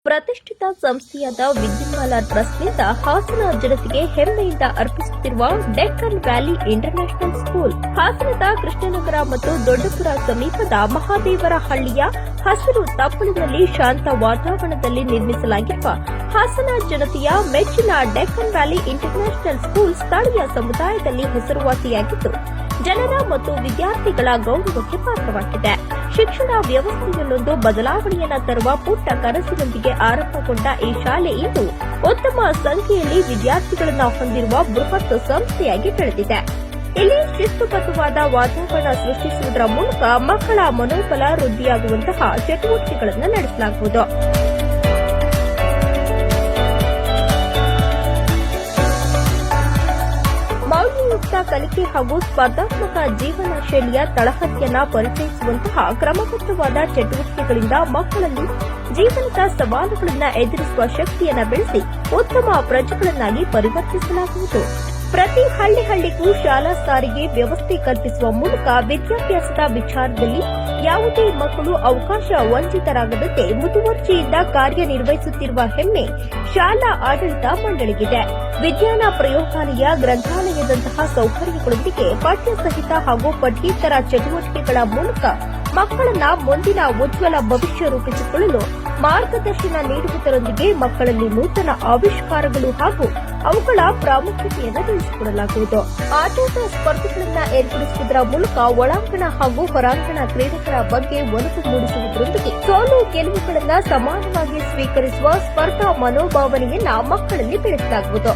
ಪ್ರತಿಷ್ಠಿತ ಸಂಸ್ಥೆಯಾದ ವಿದ್ಯುನ್ಮಾಲಾ ಟ್ರಸ್ಟ್ನಿಂದ ಹಾಸನ ಜನತೆಗೆ ಹೆಮ್ಮೆಯಿಂದ ಅರ್ಪಿಸುತ್ತಿರುವ ಡೆಕ್ಕನ್ ವ್ಯಾಲಿ ಇಂಟರ್ನ್ಯಾಷನಲ್ ಸ್ಕೂಲ್ ಹಾಸನದ ಕೃಷ್ಣನಗರ ಮತ್ತು ದೊಡ್ಡಪುರ ಸಮೀಪದ ಮಹಾದೇವರಹಳ್ಳಿಯ ಹಸಿರು ತಪ್ಪಲಿನಲ್ಲಿ ಶಾಂತ ವಾತಾವರಣದಲ್ಲಿ ನಿರ್ಮಿಸಲಾಗಿರುವ ಹಾಸನ ಜನತೆಯ ಮೆಚ್ಚಿನ ಡೆಕ್ಕನ್ ವ್ಯಾಲಿ ಇಂಟರ್ನ್ಯಾಷನಲ್ ಸ್ಕೂಲ್ ಸ್ಥಳೀಯ ಸಮುದಾಯದಲ್ಲಿ ಹೆಸರುವಾಸಿಯಾಗಿದ್ದು ಜನರ ಮತ್ತು ವಿದ್ಯಾರ್ಥಿಗಳ ಗೌರವಕ್ಕೆ ಪಾತ್ರವಾಗಿದೆ. ಶಿಕ್ಷಣ ವ್ಯವಸ್ಥೆಯಲ್ಲೊಂದು ಬದಲಾವಣೆಯನ್ನು ತರುವ ಪುಟ್ಟ ಕನಸಿನೊಂದಿಗೆ ಆರಂಭಗೊಂಡ ಈ ಶಾಲೆ ಇಂದು ಉತ್ತಮ ಸಂಖ್ಯೆಯಲ್ಲಿ ವಿದ್ಯಾರ್ಥಿಗಳನ್ನು ಹೊಂದಿರುವ ಬೃಹತ್ ಸಂಸ್ಥೆಯಾಗಿ ಬೆಳೆದಿದೆ. ಇಲ್ಲಿ ಶಿಸ್ತುಬದ್ಧವಾದ ವಾತಾವರಣ ಸೃಷ್ಟಿಸುವುದರ ಮೂಲಕ ಮಕ್ಕಳ ಮನೋಬಲ ವೃದ್ಧಿಯಾಗುವಂತಹ ಚಟುವಟಿಕೆಗಳನ್ನು ನಡೆಸಲಾಗುವುದು. ಮೌಲ್ಯಯುಕ್ತ ಕಲಿಕೆ ಹಾಗೂ ಸ್ಪರ್ಧಾತ್ಮಕ ಜೀವನ ಶೈಲಿಯ ತಳಹದಿಯನ್ನು ಪರಿಚಯಿಸುವಂತಹ ಕ್ರಮಬದ್ಧವಾದ ಚಟುವಟಿಕೆಗಳಿಂದ ಮಕ್ಕಳಲ್ಲಿ ಜೀವನದ ಸವಾಲುಗಳನ್ನು ಎದುರಿಸುವ ಶಕ್ತಿಯನ್ನು ಬೆಳೆಸಿ ಉತ್ತಮ ಪ್ರಜೆಗಳನ್ನಾಗಿ ಪರಿವರ್ತಿಸಲಾಗುವುದು. ಪ್ರತಿ ಹಳ್ಳಿಗೂ ಶಾಲಾ ಸಾರಿಗೆ ವ್ಯವಸ್ಥೆ ಕಲ್ಪಿಸುವ ಮೂಲಕ ವಿದ್ಯಾಭ್ಯಾಸದ ವಿಚಾರದಲ್ಲಿ ಯಾವುದೇ ಮಕ್ಕಳು ಅವಕಾಶ ವಂಚಿತರಾಗದಂತೆ ಮುತುವರ್ಜಿಯಿಂದ ಕಾರ್ಯನಿರ್ವಹಿಸುತ್ತಿರುವ ಹೆಮ್ಮೆ ಶಾಲಾ ಆಡಳಿತ ಮಂಡಳಿಗಿದೆ. ವಿಜ್ಞಾನ ಪ್ರಯೋಗಾಲಯ, ಗ್ರಂಥಾಲಯದಂತಹ ಸೌಕರ್ಯಗಳೊಂದಿಗೆ ಪಠ್ಯ ಸಹಿತ ಹಾಗೂ ಪಠ್ಯೇತರ ಚಟುವಟಿಕೆಗಳ ಮೂಲಕ ಮಕ್ಕಳನ್ನ ಮುಂದಿನ ಉಜ್ವಲ ಭವಿಷ್ಯ ರೂಪಿಸಿಕೊಳ್ಳಲು ಮಾರ್ಗದರ್ಶನ ನೀಡುವುದರೊಂದಿಗೆ ಮಕ್ಕಳಲ್ಲಿ ನೂತನ ಆವಿಷ್ಕಾರಗಳು ಹಾಗೂ ಅವುಗಳ ಪ್ರಾಮುಖ್ಯತೆಯನ್ನು ತಿಳಿಸಿಕೊಡಲಾಗುವುದು. ಆಟೋಟ ಸ್ಪರ್ಧೆಗಳನ್ನು ಏರ್ಪಡಿಸುವುದರ ಮೂಲಕ ಒಳಾಂಗಣ ಹಾಗೂ ಹೊರಾಂಗಣ ಕ್ರೀಡೆಗಳ ಬಗ್ಗೆ ಒಲವು ಮೂಡಿಸುವುದರೊಂದಿಗೆ ಸೋಲು ಗೆಲುವುಗಳನ್ನು ಸಮಾನವಾಗಿ ಸ್ವೀಕರಿಸುವ ಸ್ಪರ್ಧಾ ಮನೋಭಾವನೆಯನ್ನ ಮಕ್ಕಳಲ್ಲಿ ಬೆಳೆಸಲಾಗುವುದು.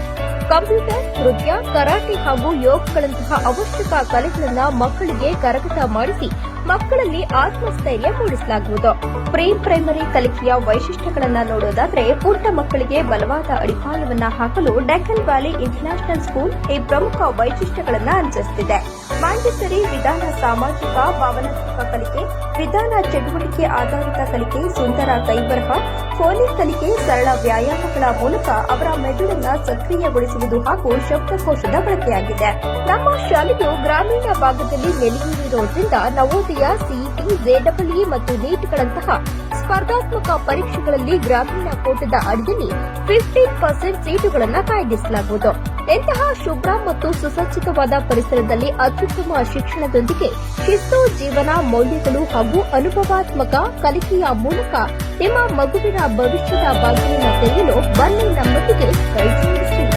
ಕಂಪ್ಯೂಟರ್, ನೃತ್ಯ, ಕರಾಟೆ ಹಾಗೂ ಯೋಗಗಳಂತಹ ಅವಶ್ಯಕ ಕಲೆಗಳನ್ನು ಮಕ್ಕಳಿಗೆ ಕರಗತ ಮಾಡಿಸಿ ಮಕ್ಕಳಲ್ಲಿ ಆತ್ಮಸ್ಥೈರ್ಯ ಮೂಡಿಸಲಾಗುವುದು. ಪ್ರೀ ಪ್ರೈಮರಿ ಕಲಿಕೆಯ ವೈಶಿಷ್ಟ್ಯಗಳನ್ನು ನೋಡೋದಾದರೆ ಪುಟ್ಟ ಮಕ್ಕಳಿಗೆ ಬಲವಾದ ಅಡಿಪಾಯವನ್ನು ಹಾಕಲು ಡೆಕ್ಕನ್ ವ್ಯಾಲಿ ಇಂಟರ್ನ್ಯಾಷನಲ್ ಸ್ಕೂಲ್ ಈ ಪ್ರಮುಖ ವೈಶಿಷ್ಟ್ಯಗಳನ್ನು ಅನುಸರಿಸುತ್ತಿದೆ. ಮಾಂಟೆಸರಿ ವಿಧಾನ, ಸಾಮಾಜಿಕ ಭಾವನಾತ್ಮಕ ಕಲಿಕೆ, ವಿಧಾನ ಚಟುವಟಿಕೆ ಆಧಾರಿತ ಕಲಿಕೆ, ಸುಂದರ ಕೈಬರಹ, ಫೋನಿಕ್ ಕಲಿಕೆ, ಸರಳ ವ್ಯಾಯಾಮಗಳ ಮೂಲಕ ಅವರ ಮೆದುಳನ್ನು ಸಕ್ರಿಯಗೊಳಿಸುವುದು ಹಾಗೂ ಶಬ್ದಕೋಶದ ಬಳಕೆಯಾಗಿದೆ. ನಮ್ಮ ಶಾಲೆಯು ಗ್ರಾಮೀಣ ಭಾಗದಲ್ಲಿ ನೆಲೆಯೂರಿರುವುದರಿಂದ ನವೋದಯ, ಸಿಇಟಿ, ಜೆಡಬ್ಲ್ಇ ಮತ್ತು ನೀಟ್ಗಳಂತಹ ಸ್ಪರ್ಧಾತ್ಮಕ ಪರೀಕ್ಷೆಗಳಲ್ಲಿ ಗ್ರಾಮೀಣ ಕೋಟದ ಅಡಿಯಲ್ಲಿ 15% ಸೀಟುಗಳನ್ನು ಕಾಯ್ದಿರಿಸಲಾಗುವುದು. ಇಂತಹ ಶುಭ್ರ ಮತ್ತು ಸುಸಜ್ಜಿತವಾದ ಪರಿಸರದಲ್ಲಿ ಅತ್ಯುತ್ತಮ ಶಿಕ್ಷಣದೊಂದಿಗೆ ಶಿಸ್ತು, ಜೀವನ ಮೌಲ್ಯಗಳು ಹಾಗೂ ಅನುಭವಾತ್ಮಕ ಕಲಿಕೆಯ ಮೂಲಕ ನಿಮ್ಮ ಮಗುವಿನ ಭವಿಷ್ಯದ ಬಾಗಿಲನ್ನು ತೆರೆಯಲು ಬನ್ನಿ ನಮ್ಮೊಂದಿಗೆ ಕೈ ಜೋಡಿಸಿ.